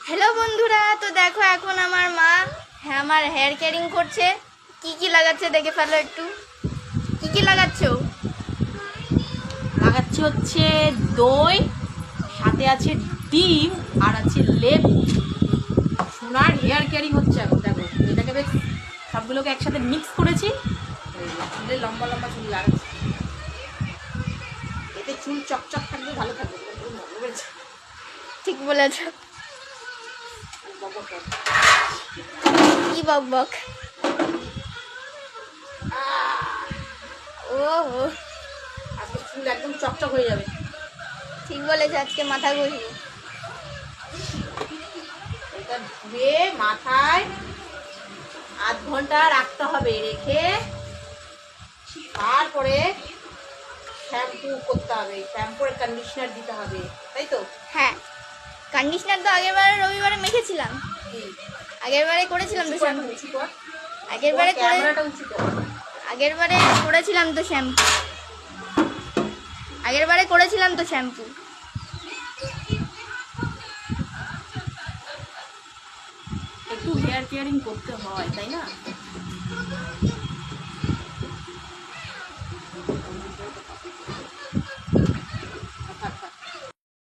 Hello বন্ধুরা, তো দেখো এখন আমার মা আমার হেয়ার কেয়ারিং করছে। কি কি লাগাচ্ছে দেখে ফেলো একটু। কি কি লাগাচ্ছো? লাগাচ্ছি হচ্ছে দই, সাথে আছে ডিম, আর আছে লেবু। সোনার হেয়ার কেয়ারিং হচ্ছে এখন। দেখো এটাকে বেশ সবগুলোকে একসাথে মিক্স করেছি। চুলে লম্বা লম্বা চুল লাগাচ্ছি, এতে চুল চকচক থাকবে, ভালো থাকবে। ঠিক বলেছ। কি বক বক। ও আজকে চুল একদম চকচক হয়ে যাবে। ঠিক বলেছ, আজকে মাথা ঘুরিয়ে। এটা ধুয়ে মাথায় আধ ঘন্টা রাখতে হবে, রেখে তারপরে শ্যাম্পু করতে হবে, শ্যাম্পুর কন্ডিশনার দিতে হবে, তাই তো? হ্যাঁ, কন্ডিশনার তো আগেরবারে রবিবারে মেখেছিলাম। আগেরবারে করেছিলাম তো শ্যাম্পু। আগেরবারে করে ক্যামেরাটা উঁচু কর। আগেরবারে করেছিলাম তো শ্যাম্পু। আগেরবারে করেছিলাম তো শ্যাম্পু। একটু হেয়ার কেয়ারিং করতে হয়, তাই না?